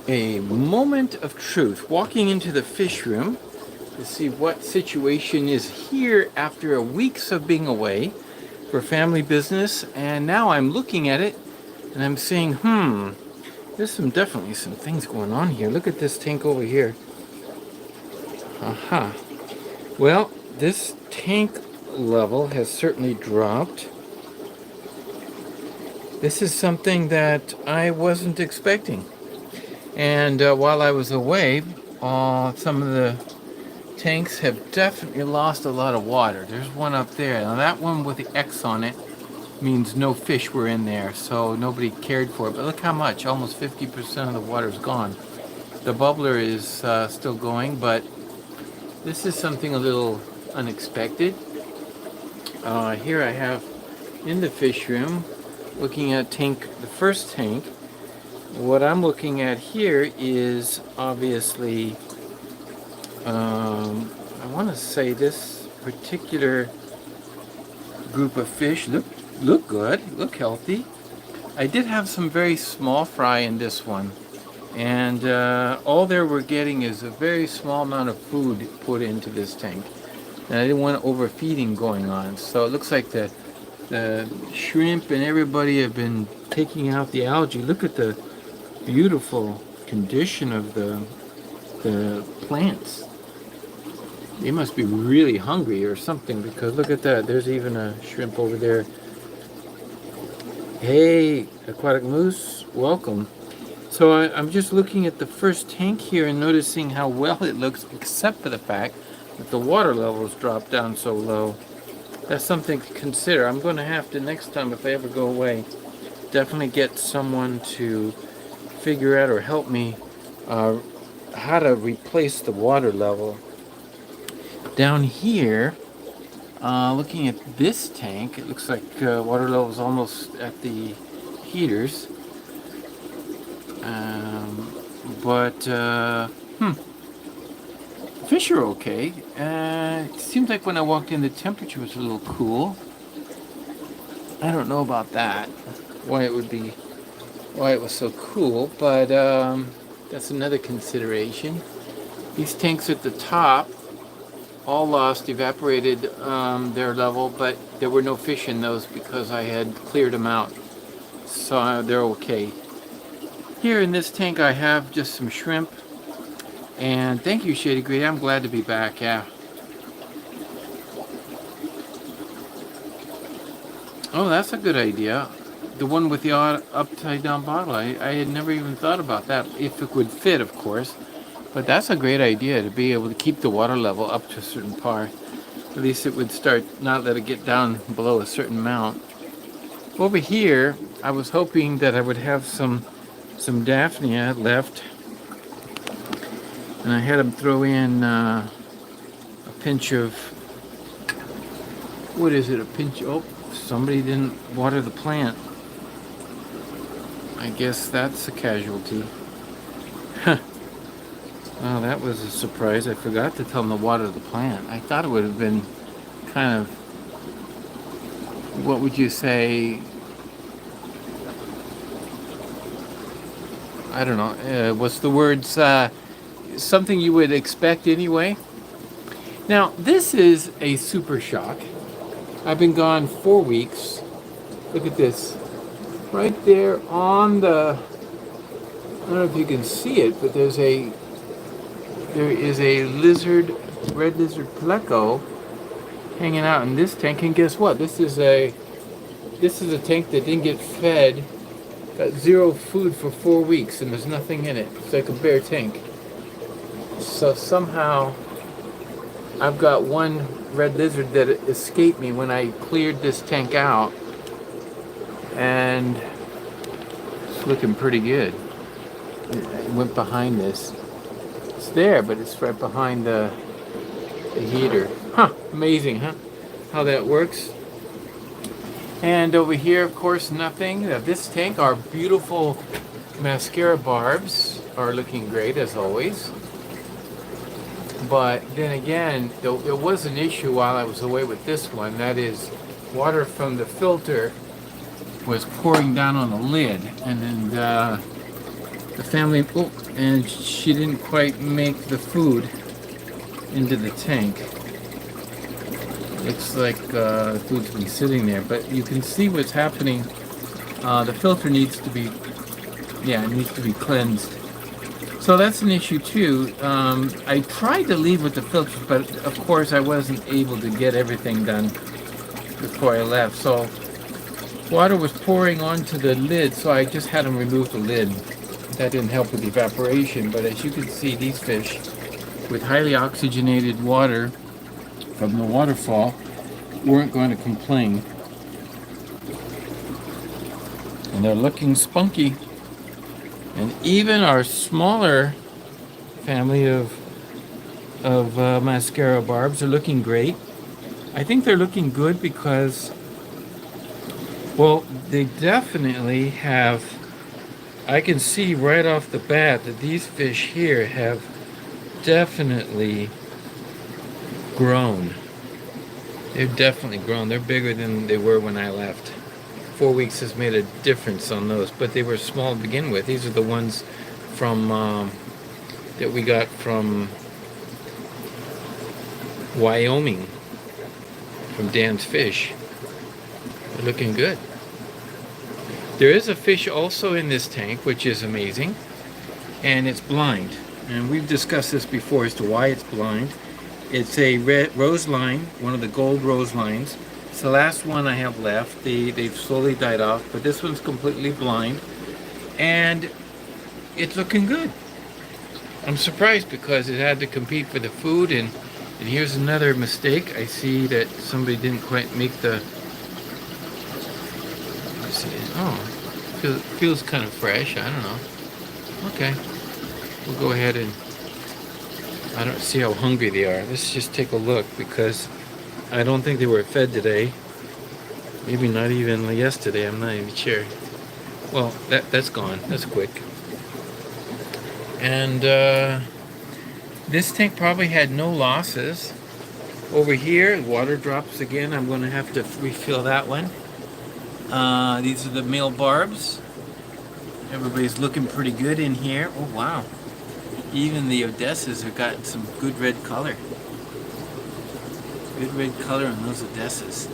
A moment of truth. Walking into the fish room to see what situation is here after a weeks of being away for family business, and now I'm looking at it and I'm saying, there's definitely some things going on here. Look at this tank over here. Aha. Well, this tank level has certainly dropped. This is something that I wasn't expecting. And while I was away, some of the tanks have definitely lost a lot of water. There's one up there. Now that one with the X on it means no fish were in there, so nobody cared for it. But look how much, almost 50% of the water is gone. The bubbler is still going, but this is something a little unexpected. Here I have in the fish room, looking at the first tank. What I'm looking at here is obviously, I want to say this particular group of fish look good, look healthy. I did have some very small fry in this one, and all they were getting is a very small amount of food put into this tank, and I didn't want overfeeding going on. So it looks like the shrimp and everybody have been taking out the algae. Look at the beautiful condition of the plants. They must be really hungry or something, because look at that. There's even a shrimp over there. Hey, aquatic moose, welcome. So I'm just looking at the first tank here and noticing how well it looks, except for the fact that the water levels dropped down so low. That's something to consider. I'm going to have to, next time if I ever go away, definitely get someone to figure out or help me how to replace the water level. Down here, looking at this tank, it looks like water level is almost at the heaters. But fish are okay. It seems like when I walked in, the temperature was a little cool. I don't know about that, why it was so cool, but that's another consideration. These tanks at the top all lost, evaporated their level, but there were no fish in those because I had cleared them out, so they're okay. Here in this tank I have just some shrimp, and thank you, Shady Green. I'm glad to be back. Yeah. Oh, that's a good idea. The one with the upside down bottle. I had never even thought about that, if it would fit, of course. But that's a great idea, to be able to keep the water level up to a certain par. At least it would not let it get down below a certain amount. Over here, I was hoping that I would have some Daphnia left. And I had them throw in a pinch of, what is it, oh, somebody didn't water the plant. I guess that's a casualty. Oh, that was a surprise. I forgot to tell them to water the plant. I thought it would have been kind of, what would you say, I don't know, what's the words, something you would expect anyway. Now, this is a super shock. I've been gone 4 weeks. Look at this. Right there on the, I don't know if you can see it, but there is a red lizard pleco hanging out in this tank. And guess what? This is a tank that didn't get fed, got zero food for 4 weeks, and there's nothing in it. It's like a bare tank. So somehow I've got one red lizard that escaped me when I cleared this tank out, and it's looking pretty good. It went behind this. It's there, but it's right behind the heater. Huh, amazing, huh? How that works. And over here, of course, nothing. This tank, our beautiful mascara barbs are looking great as always. But then again, there was an issue while I was away with this one. That is, water from the filter was pouring down on the lid, and then the family, oh, and she didn't quite make the food into the tank. Looks like the food's been sitting there, but you can see what's happening. The filter needs to be, yeah, it needs to be cleansed. So that's an issue too. I tried to leave with the filters, but of course I wasn't able to get everything done before I left. So water was pouring onto the lid, so I just had them remove the lid. That didn't help with the evaporation, but as you can see, these fish with highly oxygenated water from the waterfall weren't going to complain. And they're looking spunky. And even our smaller family of mascara barbs are looking great. I think they're looking good because, well, they definitely have, I can see right off the bat that these fish here have definitely grown. They've definitely grown. They're bigger than they were when I left. 4 weeks has made a difference on those, but they were small to begin with. These are the ones from that we got from Wyoming, from Dan's Fish. They're looking good. There is a fish also in this tank, which is amazing, and it's blind. And we've discussed this before as to why it's blind. It's a red rose line, one of the gold rose lines. It's the last one I have left. They've slowly died off, but this one's completely blind, and it's looking good. I'm surprised because it had to compete for the food, and here's another mistake. I see that somebody didn't quite make the. Let's see. Oh, feels kind of fresh. I don't know. Okay, we'll go ahead and. I don't see how hungry they are. Let's just take a look because I don't think they were fed today. Maybe not even yesterday. I'm not even sure. Well, that's gone. That's quick. And this tank probably had no losses. Over here, water drops again. I'm going to have to refill that one. These are the male barbs. Everybody's looking pretty good in here. Oh, wow. Even the Odessas have gotten some good red color. Good red color on those Odessas.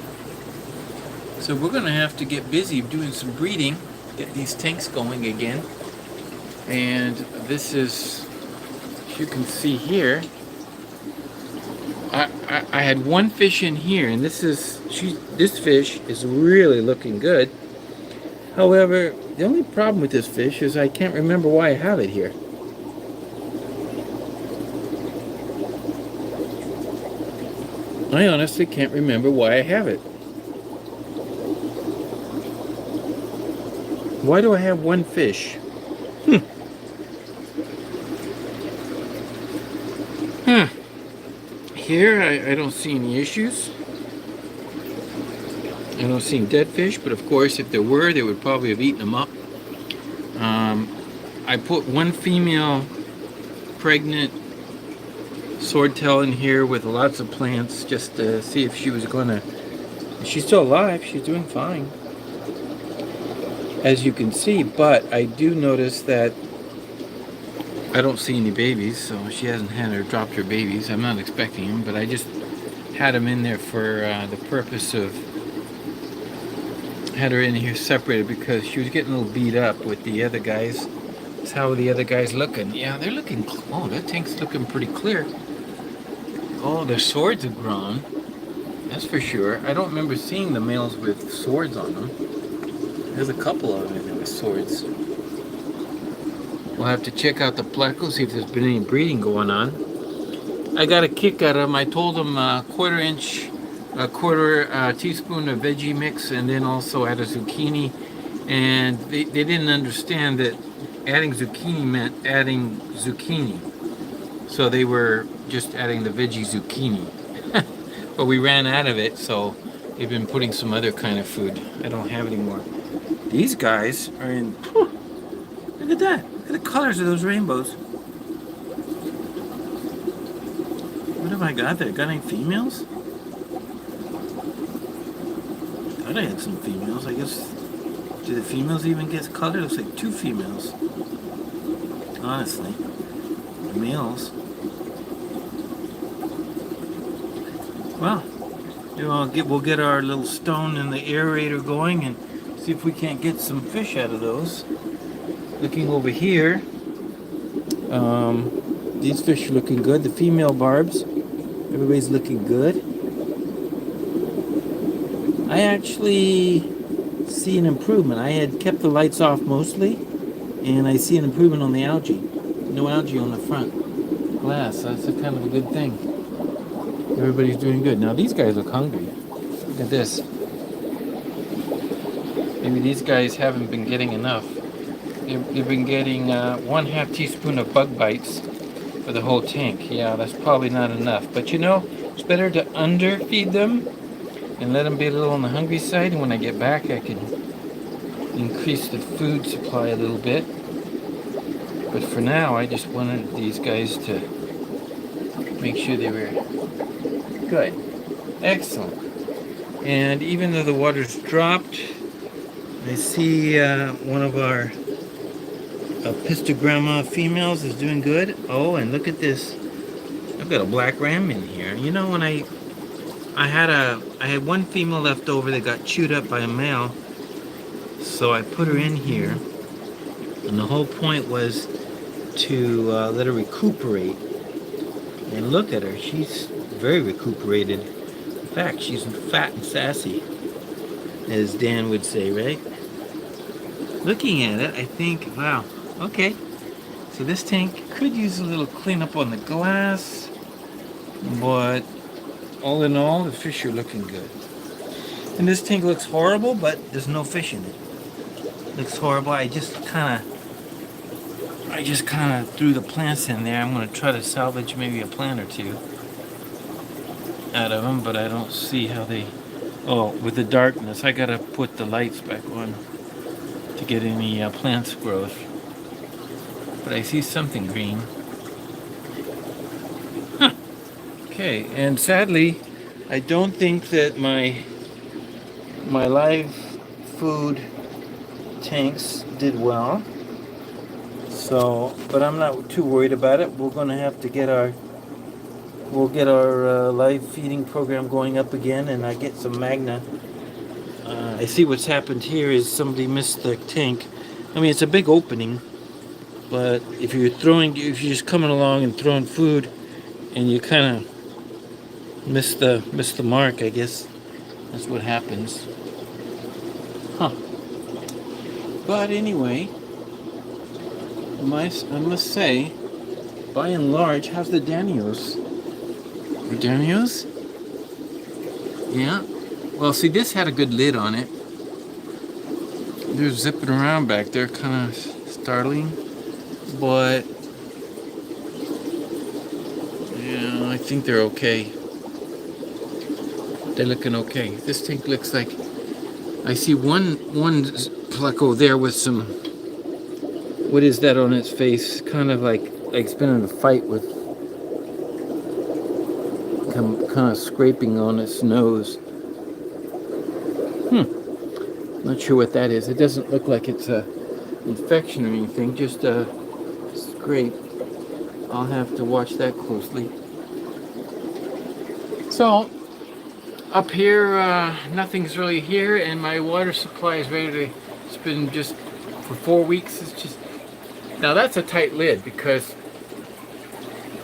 So we're going to have to get busy doing some breeding, get these tanks going again. And this is, as you can see here, I had one fish in here, and this fish is really looking good. However, the only problem with this fish is I can't remember why I have it here. I honestly can't remember why I have it. Why do I have one fish? Here, I don't see any issues. I don't see any dead fish, but of course, if there were, they would probably have eaten them up. I put one female pregnant swordtail in here with lots of plants just to see if she was gonna. She's still alive. She's doing fine, as you can see. But I do notice that I don't see any babies, so she hasn't had her dropped her babies. I'm not expecting them, but I just had them in there for the purpose of had her in here separated because she was getting a little beat up with the other guys. That's how the other guys looking. Yeah, they're looking. Oh, that tank's looking pretty clear. Oh, their swords have grown. That's for sure. I don't remember seeing the males with swords on them. There's a couple of them in there with swords. We'll have to check out the pleco, see if there's been any breeding going on. I got a kick out of them. I told them a quarter teaspoon of veggie mix, and then also add a zucchini. And they didn't understand that adding zucchini meant adding zucchini. So they were just adding the veggie zucchini. But we ran out of it, so they've been putting some other kind of food. I don't have any more. These guys are in. Look at that. Look at the colors of those rainbows. What have I got there? Got any females? Thought I had some females. I guess. Do the females even get colored? Looks like two females. honestly. The males. Well, we'll get our little stone in the aerator going and see if we can't get some fish out of those. Looking over here, these fish are looking good. The female barbs, everybody's looking good. I actually see an improvement. I had kept the lights off mostly, and I see an improvement on the algae. No algae on the front glass. That's a kind of a good thing. Everybody's doing good. Now these guys look hungry. Look at this. Maybe these guys haven't been getting enough. They've been getting 1/2 teaspoon of bug bites for the whole tank. Yeah, that's probably not enough. But you know, it's better to underfeed them and let them be a little on the hungry side. And when I get back, I can increase the food supply a little bit. But for now, I just wanted these guys to make sure they were good. Excellent. And even though the water's dropped, I see one of our pistogramma females is doing good. Oh, and look at this. I've got a black ram in here. You know, when I had one female left over that got chewed up by a male, so I put her in here, and the whole point was to let her recuperate. And look at her, she's very recuperated. In fact, she's fat and sassy, as Dan would say, right? Looking at it, I think, wow, okay. So this tank could use a little cleanup on the glass, but all in all, the fish are looking good. And this tank looks horrible, but there's no fish in it. Looks horrible. I just kind of threw the plants in there. I'm going to try to salvage maybe a plant or two out of them, but I don't see how they... Oh, with the darkness, I got to put the lights back on to get any plants growth. But I see something green. Huh. Okay, and sadly, I don't think that my live food tanks did well. So, but I'm not too worried about it. We're going to have to get our live feeding program going up again, and I get some magna. I see what's happened here is somebody missed the tank. I mean, it's a big opening, but if you're just coming along and throwing food, and you kind of miss the mark, I guess that's what happens. Huh. But anyway, I must say, by and large, how's the Danios? The Danios? Yeah. Well, see, this had a good lid on it. They're zipping around back there, kind of startling. But, yeah, I think they're okay. They're looking okay. This tank looks like... I see one pleco there with some... What is that on its face? Kind of like it's been in a fight with... Kind of scraping on its nose. Not sure what that is. It doesn't look like it's a infection or anything, just a scrape. I'll have to watch that closely. So, up here, nothing's really here, and my water supply is ready to... It's been just for 4 weeks. It's just... Now that's a tight lid because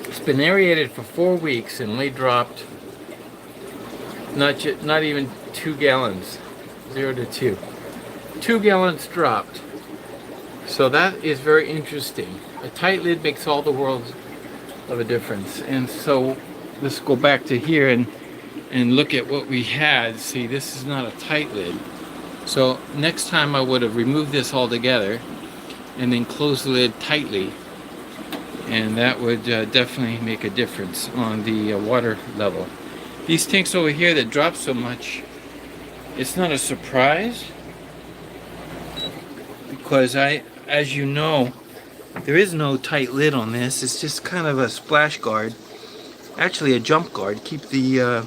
it's been aerated for 4 weeks and only dropped not even 2 gallons, 0 to 2. 2 gallons dropped. So that is very interesting. A tight lid makes all the world of a difference. And so let's go back to here and look at what we had. See, this is not a tight lid. So next time I would have removed this altogether and then closed the lid tightly. And that would definitely make a difference on the water level. These tanks over here that drop so much, it's not a surprise. Because as you know, there is no tight lid on this. It's just kind of a splash guard. Actually a jump guard. Keep the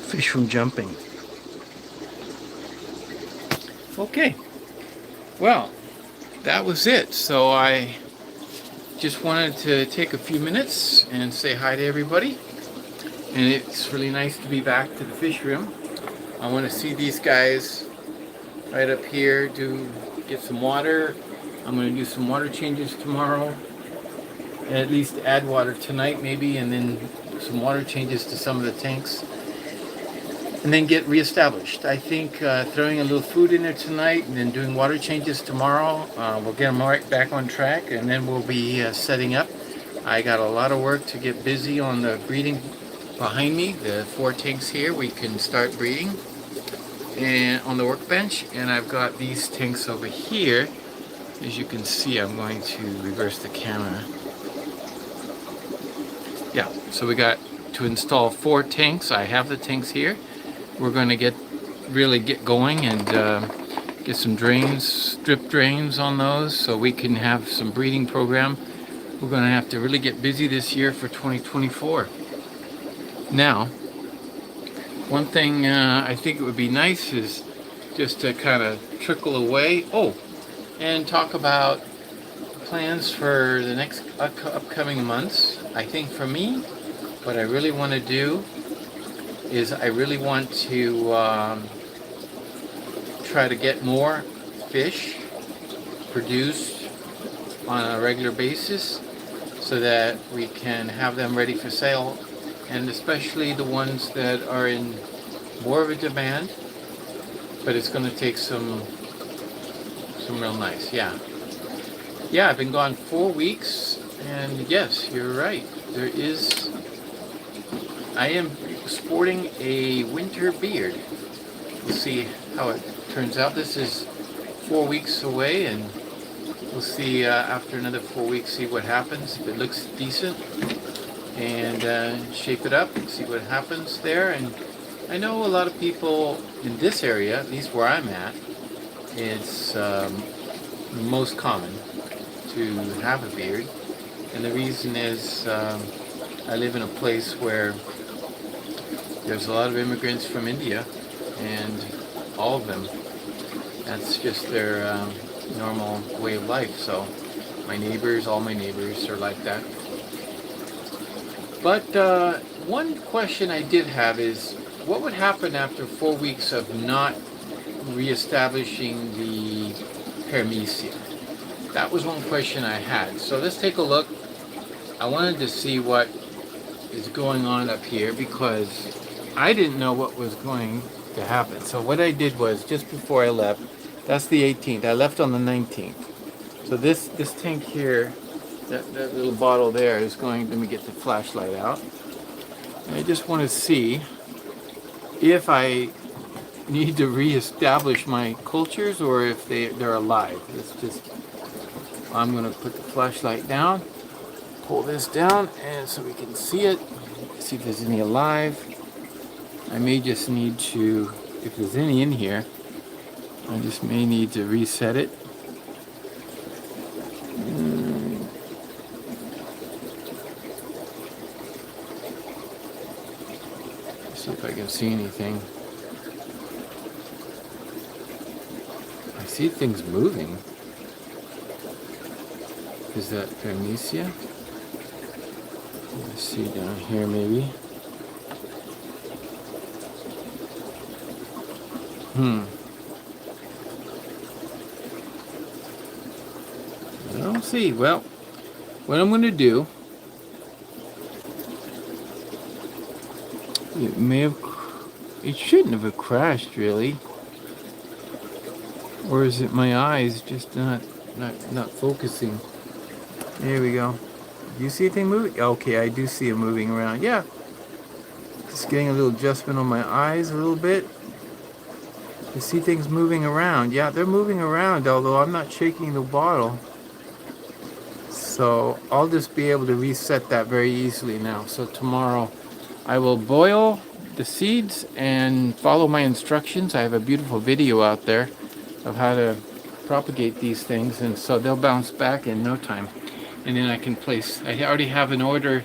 fish from jumping. Okay. Well, that was it. So I just wanted to take a few minutes and say hi to everybody. And it's really nice to be back to the fish room. I want to see these guys right up here get some water. I'm going to do some water changes tomorrow. At least add water tonight maybe, and then some water changes to some of the tanks. And then get reestablished. I think throwing a little food in there tonight and then doing water changes tomorrow, we'll get them right back on track, and then we'll be setting up. I got a lot of work to get busy on the breeding behind me. The 4 tanks here, we can start breeding and on the workbench. And I've got these tanks over here. As you can see, I'm going to reverse the camera. Yeah, so we got to install 4 tanks. I have the tanks here. We're going to really get going and get some drains, drip drains on those, so we can have some breeding program. We're going to have to really get busy this year for 2024. Now, one thing I think it would be nice is just to kind of trickle away. Oh, and talk about plans for the next upcoming months. I think for me, what I really want to do is I really want to try to get more fish produced on a regular basis so that we can have them ready for sale, and especially the ones that are in more of a demand, but it's going to take some real nice. Yeah, I've been gone 4 weeks, and yes, you're right, I am sporting a winter beard. We'll see how it turns out. This is 4 weeks away, and we'll see after another 4 weeks, see what happens. If it looks decent, and shape it up and see what happens there. And I know a lot of people in this area, at least where I'm at, it's most common to have a beard. And the reason is I live in a place where there's a lot of immigrants from India, and all of them, that's just their normal way of life. So all my neighbors are like that. But one question I did have is, what would happen after 4 weeks of not reestablishing the paramecia? That was one question I had. So let's take a look. I wanted to see what is going on up here because I didn't know what was going to happen. So what I did was, just before I left, that's the 18th. I left on the 19th. So this tank here, that little bottle there is going, let me get the flashlight out. And I just want to see if I need to reestablish my cultures or if they're alive. I'm going to put the flashlight down, pull this down, and so we can see it, see if there's any alive. I may just need to, if there's any in here, I just may need to reset it. See if I can see anything. I see things moving. Is that paramecia? Let's see down here maybe. I don't see. Well, what I'm going to do, it shouldn't have crashed really. Or is it my eyes just not focusing? There we go. Do you see anything moving? Okay, I do see it moving around. Yeah. Just getting a little adjustment on my eyes a little bit. You see things moving around. Yeah, they're moving around, although I'm not shaking the bottle. So I'll just be able to reset that very easily now. So tomorrow I will boil the seeds and follow my instructions. I have a beautiful video out there of how to propagate these things, and so they'll bounce back in no time. And then I can place, I already have an order.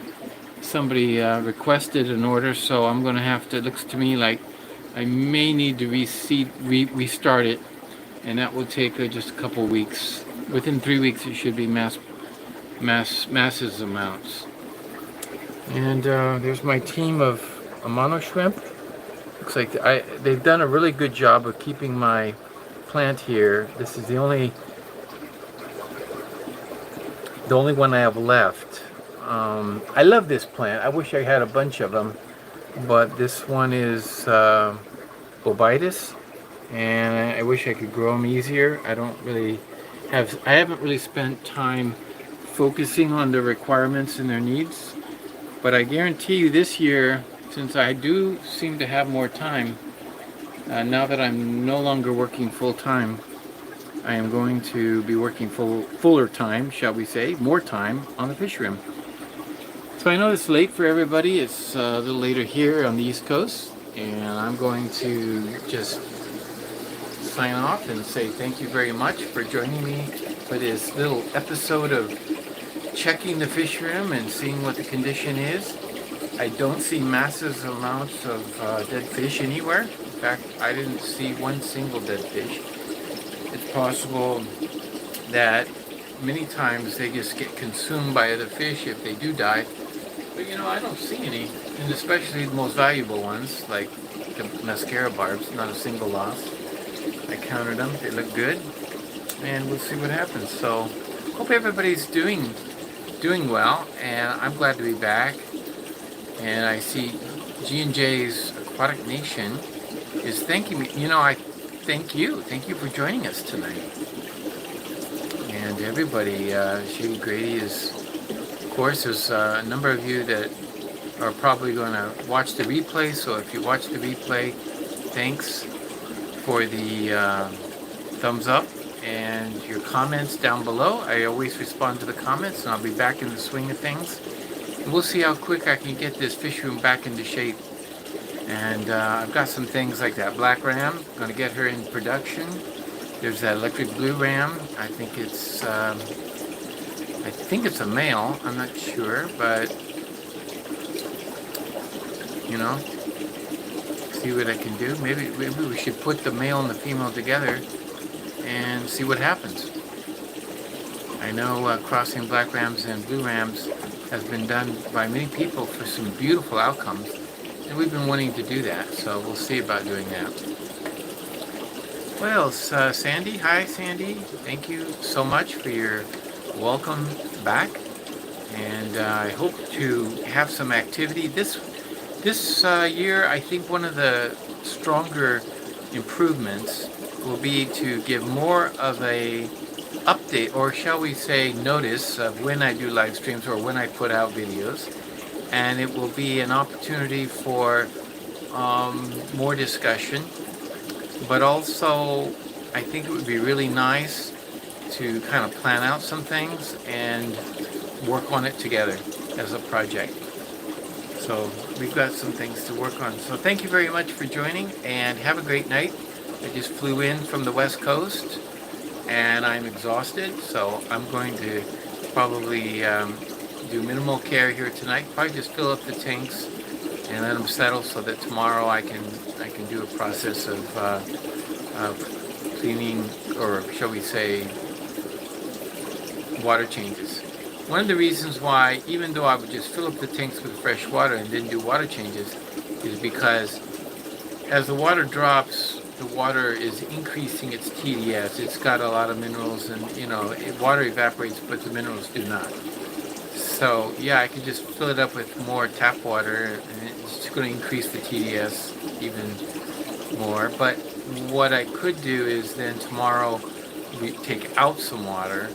Somebody requested an order, so I'm going to have to, it looks to me like I may need to restart it, and that will take just a couple weeks. within 3 weeks it should be masses amounts. And there's my team of Amano shrimp. Looks like they've done a really good job of keeping my plant here. This is the only one I have left. I love this plant. I wish I had a bunch of them, but this one is bobitis, and I wish I could grow them easier. I haven't really spent time focusing on the requirements and their needs, but I guarantee you this year, since I do seem to have more time, now that I'm no longer working full-time, I am going to be working fuller time, shall we say, more time on the fish room. So I know it's late for everybody. It's a little later here on the East Coast, and I'm going to just sign off and say thank you very much for joining me for this little episode of checking the fish room and seeing what the condition is. I don't see massive amounts of dead fish anywhere. In fact, I didn't see one single dead fish. It's possible that many times they just get consumed by other fish if they do die. But you know, I don't see any, and especially the most valuable ones, like the mascara barbs, not a single loss. I counted them, they look good, and we'll see what happens. So, hope everybody's doing well, and I'm glad to be back. And I see G&J's Aquatic Nation is thanking me. You know, I thank you for joining us tonight. And everybody, Shady Grady is, of course, there's a number of you that are probably going to watch the replay. So if you watch the replay, thanks for the thumbs up and your comments down below. I always respond to the comments, and I'll be back in the swing of things. And we'll see how quick I can get this fish room back into shape. And I've got some things like that black ram. I'm going to get her in production. There's that electric blue ram. I think it's a male. I'm not sure, but you know, see what I can do. Maybe we should put the male and the female together and see what happens. I know crossing black rams and blue rams has been done by many people for some beautiful outcomes, and we've been wanting to do that, so we'll see about doing that. What else? Sandy? Hi, Sandy. Thank you so much for your welcome back, and I hope to have some activity this year. I think one of the stronger improvements will be to give more of a update, or shall we say notice, of when I do live streams or when I put out videos, and it will be an opportunity for more discussion, but also I think it would be really nice to kind of plan out some things and work on it together as a project. So we've got some things to work on. So thank you very much for joining, and have a great night. I just flew in from the West Coast and I'm exhausted, so I'm going to probably do minimal care here tonight. Probably just fill up the tanks and let them settle so that tomorrow I can do a process of cleaning, or shall we say water changes. One of the reasons why, even though I would just fill up the tanks with fresh water and didn't do water changes, is because as the water drops, the water is increasing its TDS. It's got a lot of minerals, and you know, water evaporates, but the minerals do not. So yeah, I could just fill it up with more tap water, and it's going to increase the TDS even more. But what I could do is then tomorrow we take out some water,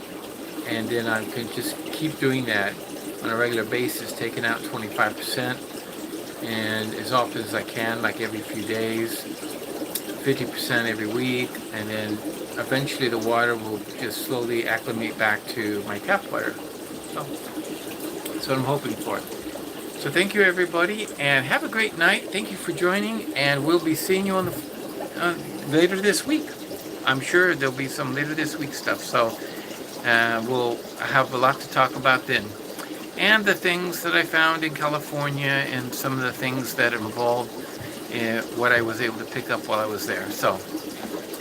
and then I can just keep doing that on a regular basis, taking out 25%, and as often as I can, like every few days, 50% every week, and then eventually the water will just slowly acclimate back to my tap water. So that's what I'm hoping for. So thank you everybody, and have a great night. Thank you for joining, and we'll be seeing you on the later this week. I'm sure there'll be some later this week stuff, so we'll have a lot to talk about then. And the things that I found in California, and some of the things that involved what I was able to pick up while I was there. So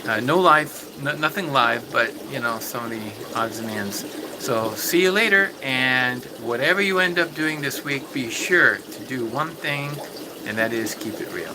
No live, nothing live, but you know, some of the odds and ends. So see you later, and whatever you end up doing this week, be sure to do one thing, and that is keep it real.